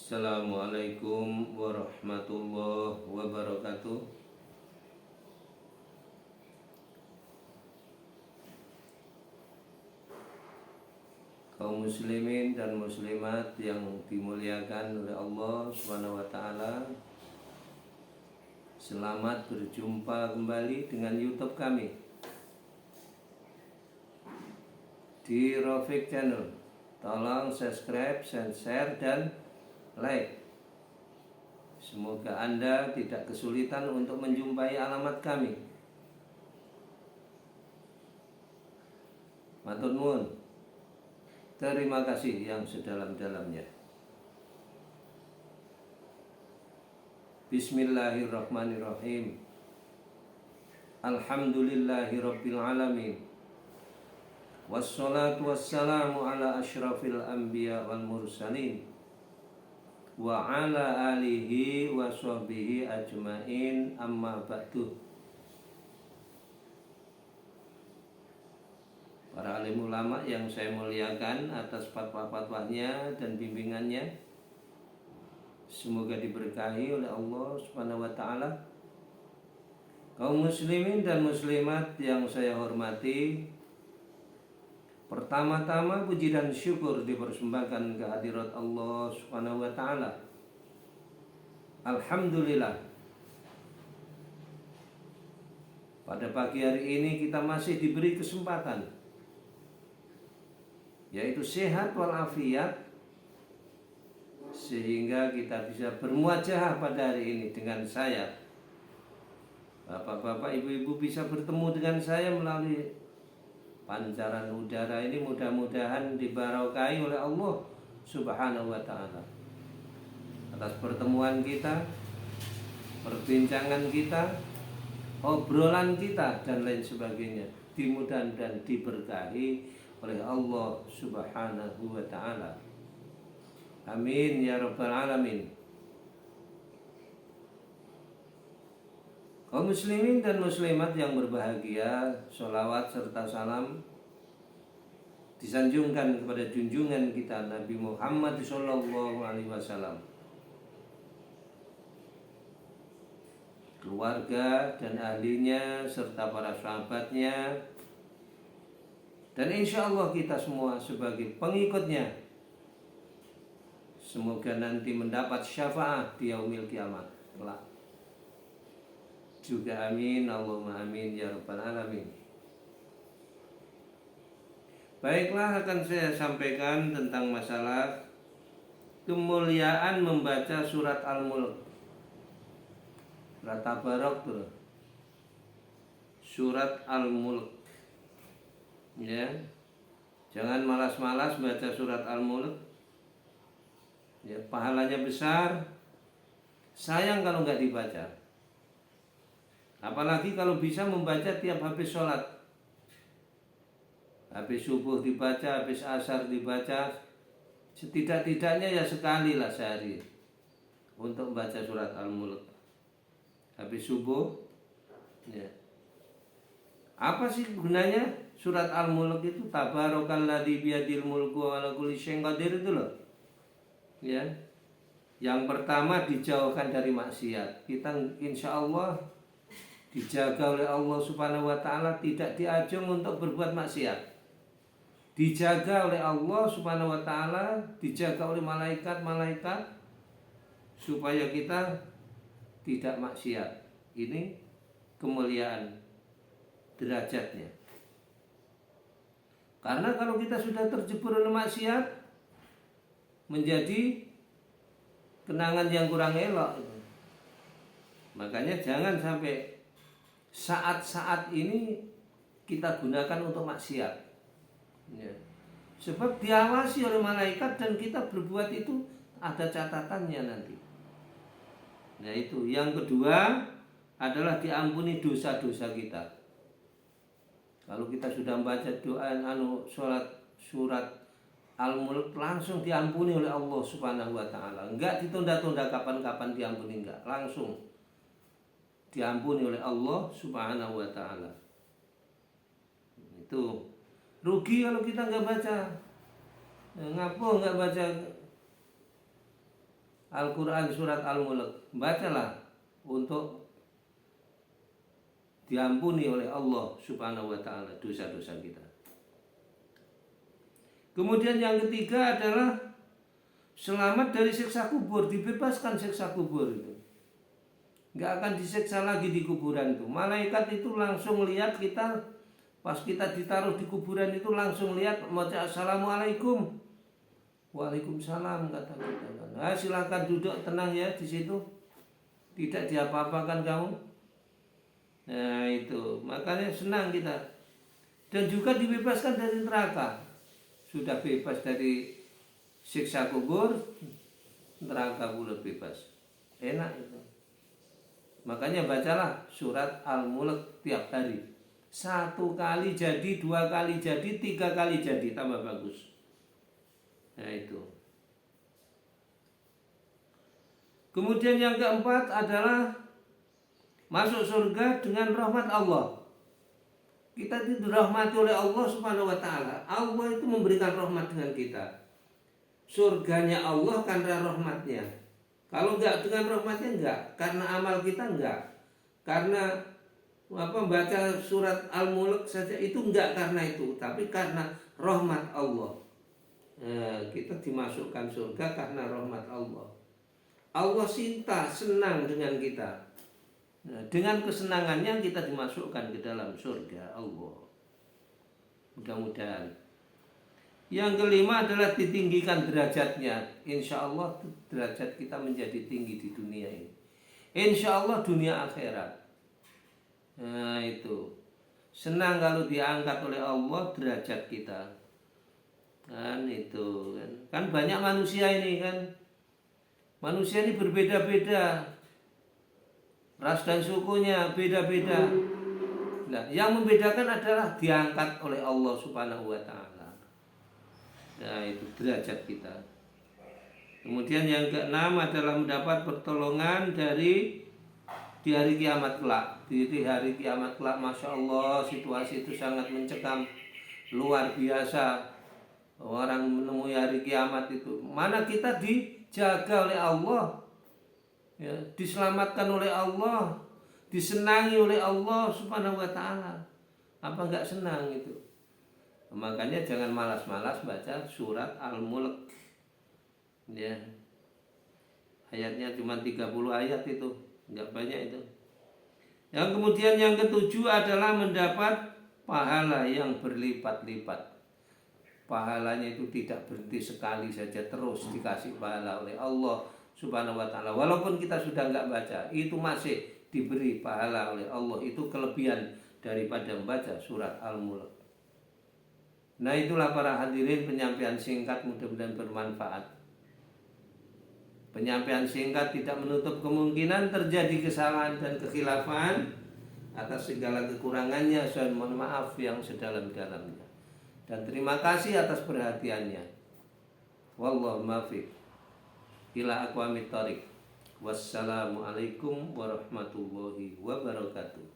Assalamualaikum warahmatullahi wabarakatuh. Kaum muslimin dan muslimat yang dimuliakan oleh Allah Subhanahu wa taala. Selamat berjumpa kembali dengan YouTube kami di Rafiq Channel. Tolong subscribe, share dan like. Semoga Anda tidak kesulitan untuk menjumpai alamat kami. Matur nuwun. Terima kasih yang sedalam-dalamnya. Bismillahirrahmanirrahim. Alhamdulillahirabbil alamin. Wassalatu wassalamu ala asyrafil anbiya wal mursalin wa ala alihi wa sahbihi ajmain, amma ba'du. Para alim ulama yang saya muliakan atas fatwa-fatwanya dan bimbingannya, semoga diberkahi oleh Allah Subhanahu wa taala. Kaum muslimin dan muslimat yang saya hormati, pertama-tama puji dan syukur dipersembahkan kehadirat Allah Subhanahu wa taala. Alhamdulillah, pada pagi hari ini kita masih diberi kesempatan, yaitu sehat walafiat, sehingga kita bisa bermuajahah pada hari ini dengan saya. Bapak-bapak, ibu-ibu bisa bertemu dengan saya melalui pancaran udara ini. Mudah-mudahan dibarakahi oleh Allah Subhanahu wa taala atas pertemuan kita, perbincangan kita, obrolan kita dan lain sebagainya. Dimudahan dan diberkahi oleh Allah Subhanahu wa taala. Amin ya rabbal alamin. Kaum muslimin dan muslimat yang berbahagia, sholawat serta salam disanjungkan kepada junjungan kita Nabi Muhammad sallallahu alaihi wasallam, keluarga dan ahlinya serta para sahabatnya, dan insya Allah kita semua sebagai pengikutnya semoga nanti mendapat syafaat di yaumil kiamat kelak juga. Amin, Allahumma amin ya rabbal alamin. Baiklah, akan saya sampaikan tentang masalah kemuliaan membaca surat Al-Mulk. Surat Tabarak tuh, surat Al-Mulk, ya. Jangan malas-malas baca surat Al-Mulk, ya, pahalanya besar. Sayang kalau nggak dibaca. Apalagi kalau bisa membaca tiap habis sholat, habis subuh dibaca, habis asar dibaca, setidak-tidaknya ya sekali lah sehari untuk membaca surat Al-Mulk. Habis subuh, ya. Apa sih gunanya surat Al-Mulk itu? Tabarakalladzi biyadil mulku wa ala kulli syai'in qadir itu loh. Ya. Yang pertama, dijauhkan dari maksiat. Kita insya Allah dijaga oleh Allah Subhanahu wa taala, tidak diajung untuk berbuat maksiat. Dijaga oleh Allah Subhanahu wa taala, dijaga oleh malaikat-malaikat supaya kita tidak maksiat. Ini kemuliaan derajatnya. Karena kalau kita sudah terjebur oleh maksiat, menjadi kenangan yang kurang elok. Makanya jangan sampai saat-saat ini kita gunakan untuk maksiat, ya. Sebab diawasi oleh malaikat dan kita berbuat itu ada catatannya nanti. Nah itu. Yang kedua adalah diampuni dosa-dosa kita. Kalau kita sudah membaca doa surat Al-Mulk, langsung diampuni oleh Allah Subhanahu wa taala. Enggak ditunda-tunda kapan-kapan diampuni, enggak. Langsung diampuni oleh Allah Subhanahu wa taala. Itu rugi kalau kita enggak baca. Ngapa enggak baca Al-Quran surat Al-Mulk, bacalah untuk diampuni oleh Allah Subhanahu wa ta'ala dosa-dosa kita. Kemudian yang ketiga adalah selamat dari siksa kubur, dibebaskan siksa kubur itu. Nggak akan disiksa lagi di kuburan itu. Malaikat itu langsung lihat kita, pas kita ditaruh di kuburan itu langsung lihat, baca assalamualaikum. Waalaikumsalam kata kita. Nah, silakan duduk tenang ya di situ. Tidak diapa-apakan kamu. Nah itu, makanya senang kita. Dan juga dibebaskan dari neraka. Sudah bebas dari siksa kubur, neraka pula bebas. Enak itu. Makanya bacalah surat Al-Mulk tiap hari. 1 kali jadi, 2 kali jadi, 3 kali jadi, tambah bagus. Nah itu. Kemudian yang keempat adalah masuk surga dengan rahmat Allah. Kita dirahmati oleh Allah Subhanahu wa ta'ala. Allah itu memberikan rahmat dengan kita. Surganya Allah karena rahmatnya. Kalau enggak dengan rahmatnya enggak, karena amal kita enggak. Karena baca surat Al-Mulk saja itu enggak karena itu, tapi karena rahmat Allah. Kita dimasukkan surga karena rahmat Allah. Allah cinta, senang dengan kita. Nah, dengan kesenangannya kita dimasukkan ke dalam surga Allah. Mudah-mudahan. Yang kelima adalah ditinggikan derajatnya. Insya Allah derajat kita menjadi tinggi di dunia ini. Insya Allah dunia akhirat. Nah itu. Senang kalau diangkat oleh Allah derajat kita. Kan itu kan. Kan banyak manusia ini kan. Manusia ini berbeda-beda. Ras dan sukunya beda-beda. Nah, yang membedakan adalah diangkat oleh Allah Subhanahu wa ta'ala. Nah, itu derajat kita. Kemudian yang keenam adalah mendapat pertolongan di hari kiamat kelak. Di hari kiamat kelak, Masya Allah, situasi itu sangat mencekam, luar biasa. Orang menemui hari kiamat itu, mana kita dijaga oleh Allah, ya, diselamatkan oleh Allah, disenangi oleh Allah Subhanahu wa ta'ala. Apa enggak senang itu? Makanya jangan malas-malas baca surat Al-Mulk. Ya. Ayatnya cuma 30 ayat itu, enggak banyak itu. Yang kemudian yang ketujuh adalah mendapat pahala yang berlipat-lipat. Pahalanya itu tidak berhenti sekali saja, terus dikasih pahala oleh Allah Subhanahu wa ta'ala. Walaupun kita sudah enggak baca, itu masih diberi pahala oleh Allah. Itu kelebihan daripada membaca surat Al-Mulk. Nah itulah para hadirin penyampaian singkat, mudah-mudahan bermanfaat. Penyampaian singkat tidak menutup kemungkinan terjadi kesalahan dan kekhilafan. Atas segala kekurangannya saya mohon maaf yang sedalam-dalamnya. Dan terima kasih atas perhatiannya. Wallahu muwaffiq ila aqwamit thoriq. Wassalamualaikum warahmatullahi wabarakatuh.